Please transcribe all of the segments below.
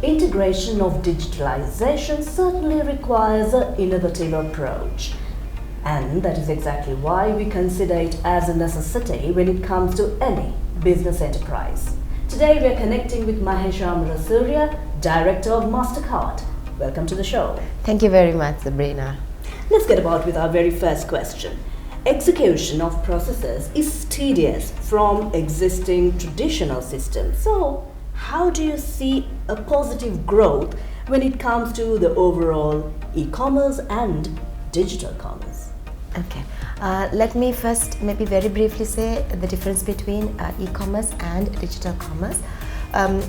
Integration of digitalization certainly requires an innovative approach. And that is exactly why we consider it as a necessity when it comes to any business enterprise. Today we are connecting with Mahesha Amarasuriya, Director of Mastercard. Welcome to the show. Thank you very much, Sabrina. Let's get about with our very first question. Execution of processes is tedious from existing traditional systems. So, how do you see a positive growth when it comes to the overall e-commerce and digital commerce? Okay, let me first maybe very briefly say the difference between e-commerce and digital commerce.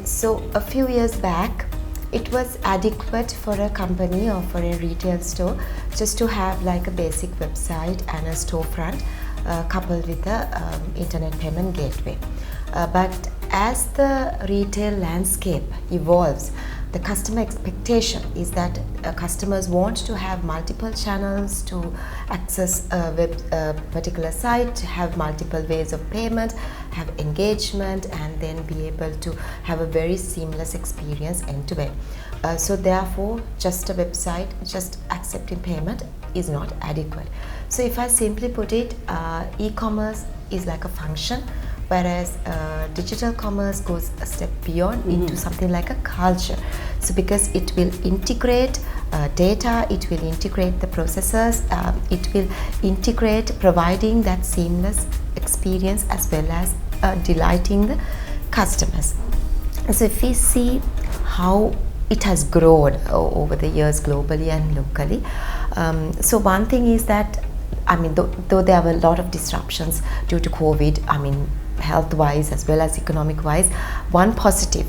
So a few years back, it was adequate for a company or for a retail store just to have like a basic website and a storefront coupled with a internet payment gateway. But as the retail landscape evolves, the customer expectation is that customers want to have multiple channels to access a particular site, have multiple ways of payment, have engagement, and then be able to have a very seamless experience end to end. So therefore, just a website, just accepting payment is not adequate. So if I simply put it, e-commerce is like a function, whereas digital commerce goes a step beyond into something like a culture. So because it will integrate data, it will integrate the processes, it will integrate providing that seamless experience as well as delighting the customers. So if we see how it has grown over the years globally and locally, so one thing is that, I mean, though there were a lot of disruptions due to COVID, I mean, health-wise as well as economic-wise, one positive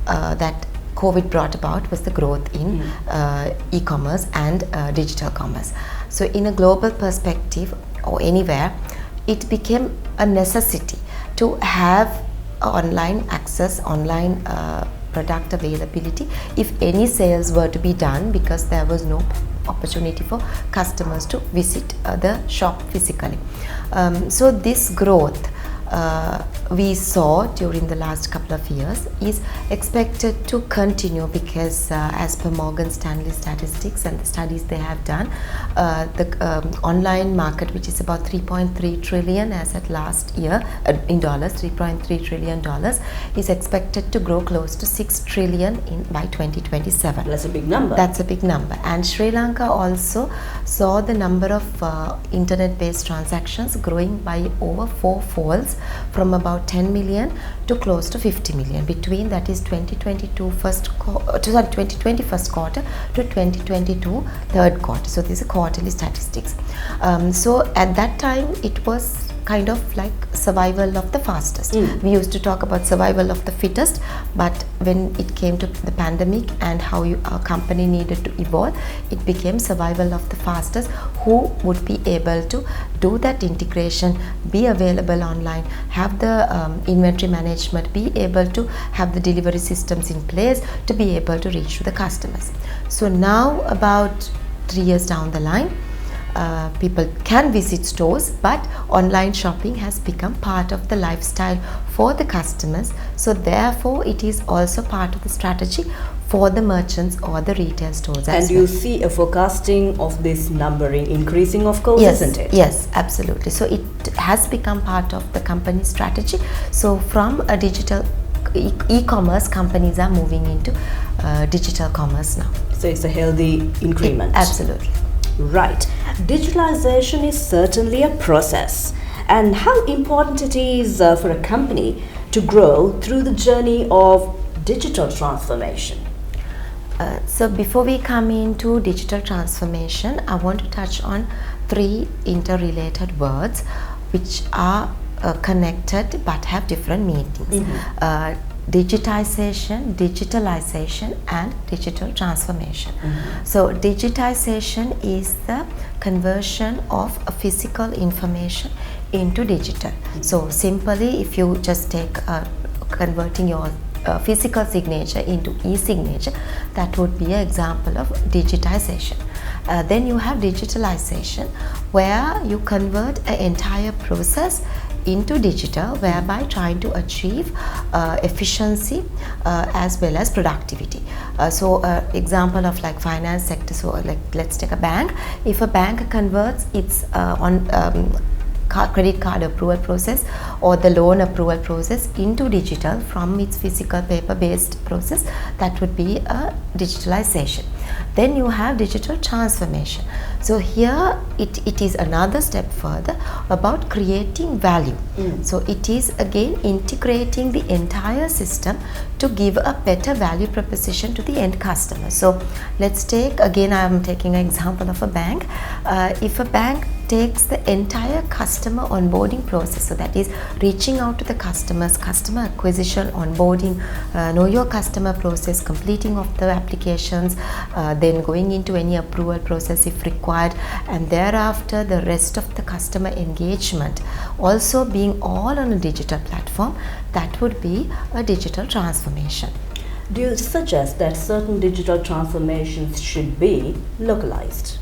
that COVID brought about was the growth in e-commerce and digital commerce. So in a global perspective or anywhere, it became a necessity to have online access, online product availability if any sales were to be done, because there was no opportunity for customers to visit the shop physically. So this growth we saw during the last couple of years is expected to continue because as per Morgan Stanley statistics and the studies they have done, the online market, which is about 3.3 trillion as at last year in dollars, 3.3 trillion dollars, is expected to grow close to 6 trillion by 2027. That's a big number. That's a big number. And Sri Lanka also saw the number of internet-based transactions growing by over 4 folds, from about 10 million to close to 50 million between, that is 2020 first quarter to 2022 third quarter. So these are quarterly statistics. So at that time it was kind of like survival of the fastest. We used to talk about survival of the fittest, but when it came to the pandemic and how our company needed to evolve, it became survival of the fastest, who would be able to do that integration, be available online, have the inventory management, be able to have the delivery systems in place to be able to reach to the customers. So now about 3 years down the line, people can visit stores, but online shopping has become part of the lifestyle for the customers. So therefore it is also part of the strategy for the merchants or the retail stores as well. And you see a forecasting of this numbering increasing, of course, yes, isn't it? Yes, absolutely. So it has become part of the company's strategy. So from a digital e-commerce, companies are moving into digital commerce now. So it's a healthy increment. Absolutely. Right. Digitalization is certainly a process, and how important it is for a company to grow through the journey of digital transformation. So before we come into digital transformation, I want to touch on 3 interrelated words which are connected but have different meanings. Digitization, digitalization, and digital transformation. So digitization is the conversion of a physical information into digital. So simply, if you just take converting your physical signature into e-signature, that would be an example of digitization. Then you have digitalization, where you convert an entire process into digital, whereby trying to achieve efficiency as well as productivity. So example of like finance sector, so like let's take a bank. If a bank converts its credit card approval process or the loan approval process into digital from its physical paper based process, that would be a digitalization. Then you have digital transformation. So here it is another step further about creating value. So it is again integrating the entire system to give a better value proposition to the end customer. So let's take, again I am taking an example of a bank. If a bank takes the entire customer onboarding process, so that is reaching out to the customers, customer acquisition, onboarding, know your customer process, completing of the applications, then going into any approval process if required, and thereafter the rest of the customer engagement also being all on a digital platform, that would be a digital transformation. Do you suggest that certain digital transformations should be localized?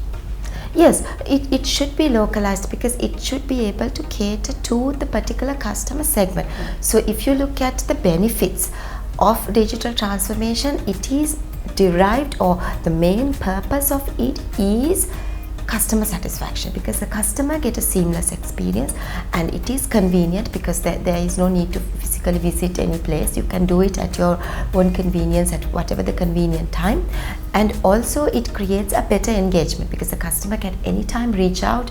Yes, it should be localized because it should be able to cater to the particular customer segment. So if you look at the benefits of digital transformation, it is derived, or the main purpose of it is customer satisfaction, because the customer get a seamless experience and it is convenient because there is no need to physically visit any place. You can do it at your own convenience at whatever the convenient time, and also it creates a better engagement because the customer can anytime reach out,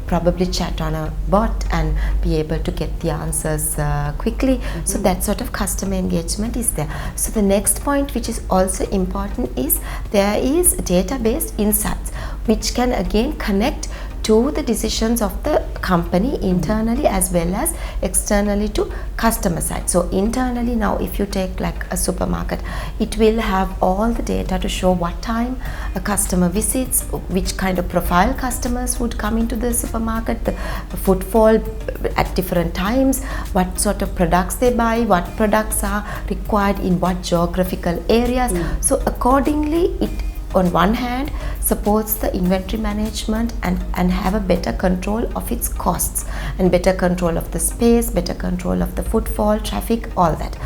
probably chat on a bot and be able to get the answers quickly. So that sort of customer engagement is there. So the next point which is also important is there is data-based insights which can again connect to the decisions of the company internally as well as externally to customer side. So internally, now if you take like a supermarket, it will have all the data to show what time a customer visits, which kind of profile customers would come into the supermarket, the footfall at different times, what sort of products they buy, what products are required in what geographical areas. So accordingly, it on one hand supports the inventory management and have a better control of its costs and better control of the space, better control of the footfall, traffic, all that.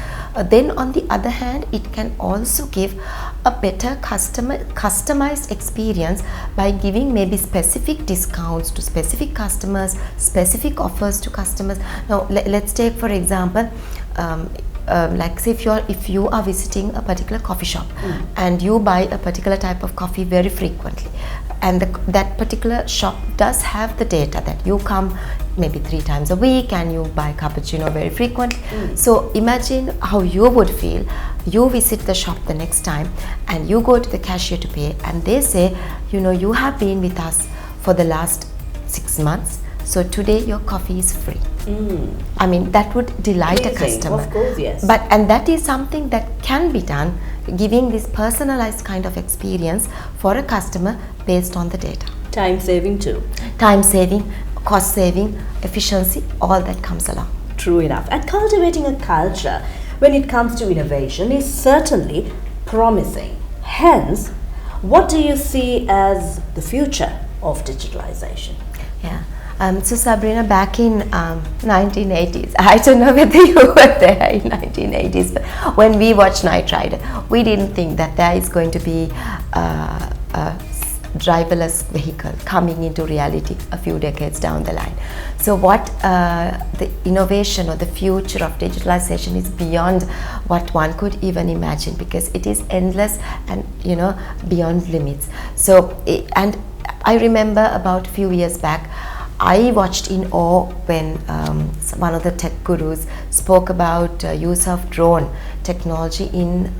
Then on the other hand, it can also give a better customized experience by giving maybe specific discounts to specific customers, specific offers to customers. Now let's take for example, like say if you are visiting a particular coffee shop and you buy a particular type of coffee very frequently, and that particular shop does have the data that you come maybe 3 times a week and you buy cappuccino very frequently. So imagine how you would feel. You visit the shop the next time and you go to the cashier to pay, and they say, you know, you have been with us for the last 6 months, so today your coffee is free. I mean, that would delight a customer. Of course, yes. And that is something that can be done, giving this personalized kind of experience for a customer based on the data. Time saving too. Time saving, cost saving, efficiency, all that comes along. True enough. And cultivating a culture when it comes to innovation is certainly promising. Hence, what do you see as the future of digitalization? Yeah. So Sabrina, back in 1980s, I don't know whether you were there in 1980s, but when we watched Knight Rider, we didn't think that there is going to be a driverless vehicle coming into reality a few decades down the line. So what the innovation or the future of digitalization is beyond what one could even imagine, because it is endless and, you know, beyond limits. So and I remember about a few years back, I watched in awe when one of the tech gurus spoke about use of drone technology in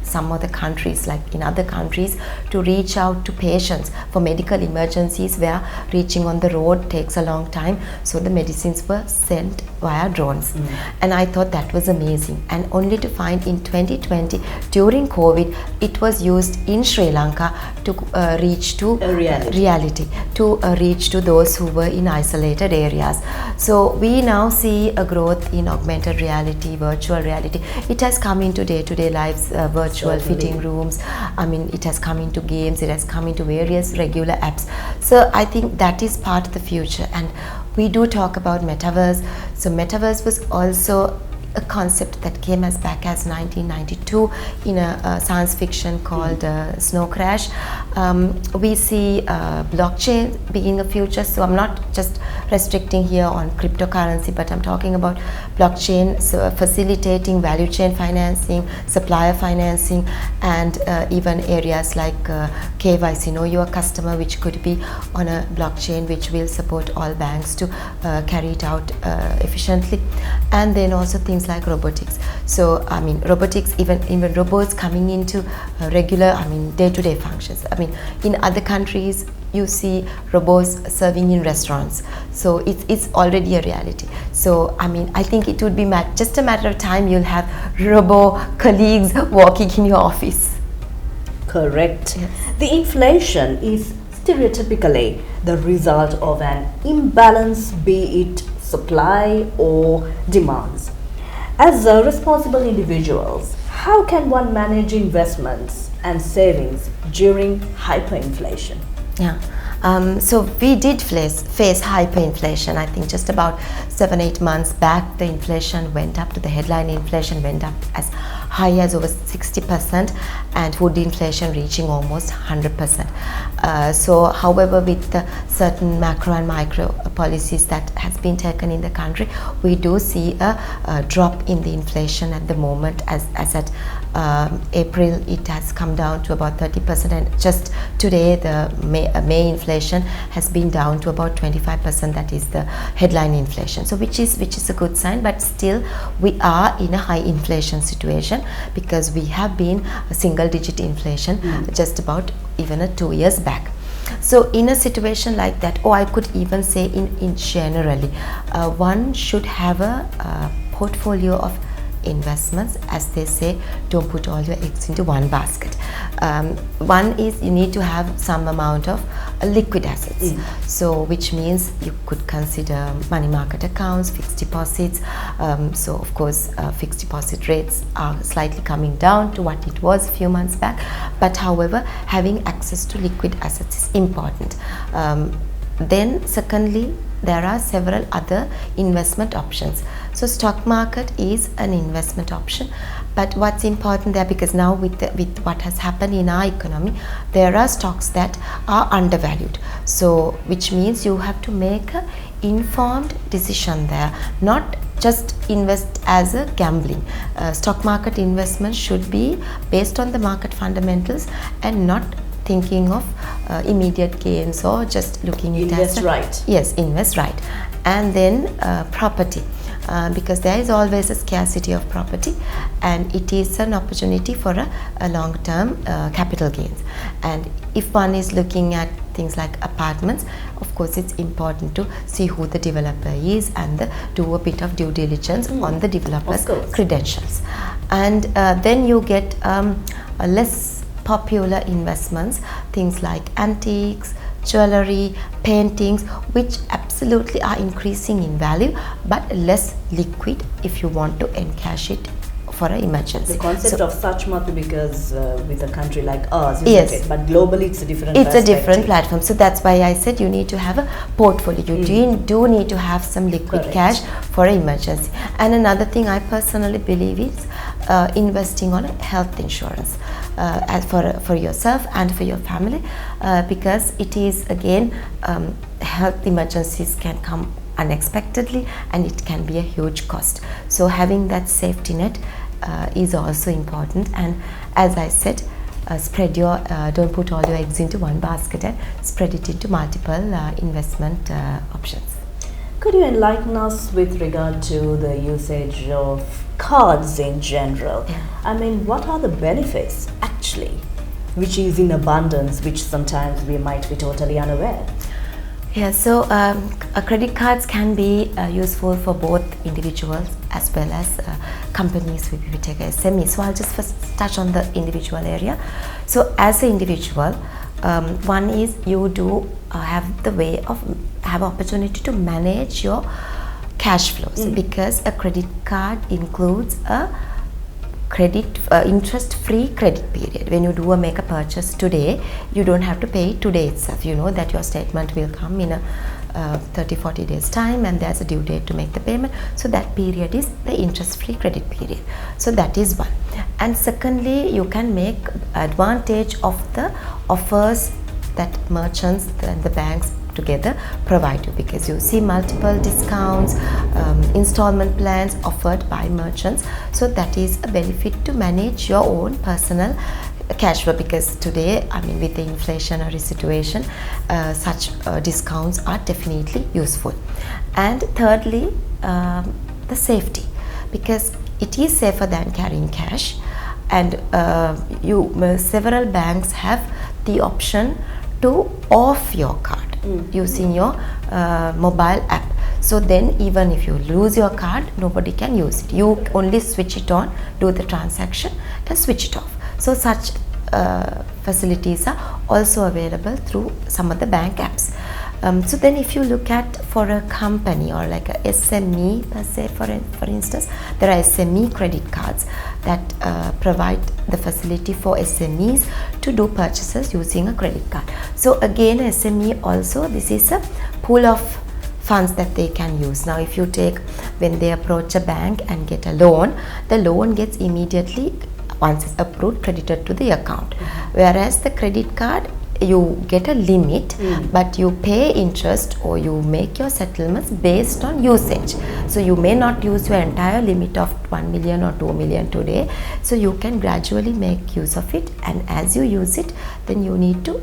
some other countries, like in other countries, to reach out to patients for medical emergencies where reaching on the road takes a long time. So the medicines were sent via drones. And I thought that was amazing. And only to find in 2020, during COVID, it was used in Sri Lanka to reach to reality, to reach to those who were in isolated areas. So we now see a growth in augmented reality, virtual reality. It has come into day-to-day lives, virtual Certainly. fitting rooms. I mean, it has come into games, it has come into various regular apps. So I think that is part of the future. And we do talk about metaverse. So metaverse was also a concept that came as back as 1992 in a science fiction called Snow Crash. We see blockchain being a future, so I'm not just restricting here on cryptocurrency, but I'm talking about blockchain, so facilitating value chain financing, supplier financing, and even areas like KYC, know your customer, which could be on a blockchain, which will support all banks to carry it out efficiently. And then also things like robotics. So I mean, robotics, even robots coming into regular, I mean, day-to-day functions. I mean, in other countries you see robots serving in restaurants, so it's already a reality. So I mean, I think it would be just a matter of time you'll have robo colleagues working in your office. Correct. Yes. The inflation is stereotypically the result of an imbalance, be it supply or demands. As responsible individuals, how can one manage investments and savings during hyperinflation? Yeah. So we did face hyperinflation. I think just about 7-8 months back, the inflation went up to the headline inflation went up as high as over 60%, and food inflation reaching almost 100%. So however, with the certain macro and micro policies that has been taken in the country, we do see a drop in the inflation at the moment. As at April, it has come down to about 30%, and just today the May inflation has been down to about 25%. That is the headline inflation, so which is a good sign. But still we are in a high inflation situation, because we have been a single digit inflation just about even 2 years back. So in a situation like that, or I could even say in generally, one should have a portfolio of investments. As they say, don't put all your eggs into one basket. One is you need to have some amount of liquid assets, so which means you could consider money market accounts, fixed deposits. So of course fixed deposit rates are slightly coming down to what it was a few months back, but however, having access to liquid assets is important. Then secondly, there are several other investment options. So stock market is an investment option, but what's important there, because now with what has happened in our economy, there are stocks that are undervalued, so which means you have to make an informed decision there, not just invest as a gambling. Stock market investment should be based on the market fundamentals and not thinking of immediate gains or just looking at Invest right. Yes, invest right. And then property, because there is always a scarcity of property, and it is an opportunity for a long-term capital gains. And if one is looking at things like apartments, of course it's important to see who the developer is and do a bit of due diligence on the developer's credentials. And then you get a less popular investments, things like antiques, jewelry, paintings, which absolutely are increasing in value but less liquid if you want to encash it for an emergency. The concept of such must be because with a country like ours, isn't Yes. it? But globally it's a different It's a perspective. different platform. So that's why I said you need to have a portfolio. You do need to have some liquid Correct. cash for an emergency. And another thing I personally believe is investing on health insurance as for yourself and for your family, because it is again health emergencies can come unexpectedly and it can be a huge cost. So having that safety net is also important. And as I said, spread your don't put all your eggs into one basket, and spread it into multiple investment options. Could you enlighten us with regard to the usage of cards in general? Yeah. I mean, what are the benefits actually, which is in abundance, which sometimes we might be totally unaware? Yeah, so credit cards can be useful for both individuals as well as companies. We take a SME. So I'll just first touch on the individual area. So as an individual, one is you do have the way of have opportunity to manage your cash flows, because a credit card includes a interest-free credit period. When you make a purchase today, you don't have to pay it today itself. You know that your statement will come in a 30-40 days time, and there's a due date to make the payment. So that period is the interest-free credit period. So that is one. And secondly, you can make advantage of the offers that merchants and the banks together provide you, because you see multiple discounts, installment plans offered by merchants. So that is a benefit to manage your own personal cash flow, because today, I mean, with the inflationary situation, such discounts are definitely useful. And thirdly, the safety, because it is safer than carrying cash, and several banks have the option to off your card using your mobile app. So then even if you lose your card, nobody can use it. You only switch it on, do the transaction and switch it off. So such facilities are also available through some of the bank apps. So then if you look at for a company or like a SME per se, for instance, there are SME credit cards that provide the facility for SMEs to do purchases using a credit card. So again, SME also, this is a pool of funds that they can use. Now if you take, when they approach a bank and get a loan, the loan gets immediately, once it's approved, credited to the account. Whereas the credit card, you get a limit, but you pay interest or you make your settlements based on usage. So you may not use your entire limit of 1 million or 2 million today. So you can gradually make use of it, and as you use it, then you need to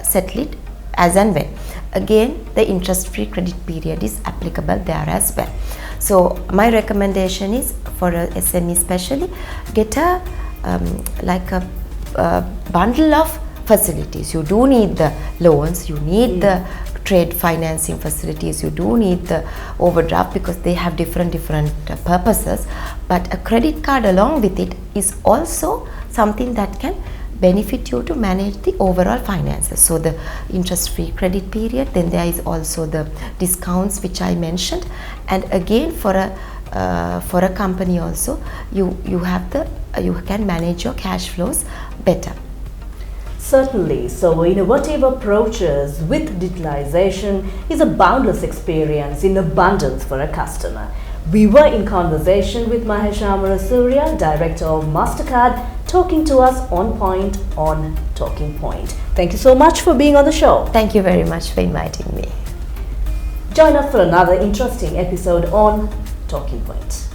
settle it as and when. Again, the interest-free credit period is applicable there as well. So my recommendation is for a SME especially, get a bundle of facilities. You do need the loans, you need the trade financing facilities, you do need the overdraft, because they have different purposes. But a credit card along with it is also something that can benefit you to manage the overall finances. So the interest-free credit period, then there is also the discounts which I mentioned, and again for a company also, you can manage your cash flows better. Certainly, so innovative approaches with digitalization is a boundless experience in abundance for a customer. We were in conversation with Mahesha Amarasuriya, Director of Mastercard, talking to us on point on Talking Point. Thank you so much for being on the show. Thank you very much for inviting me. Join us for another interesting episode on Talking Point.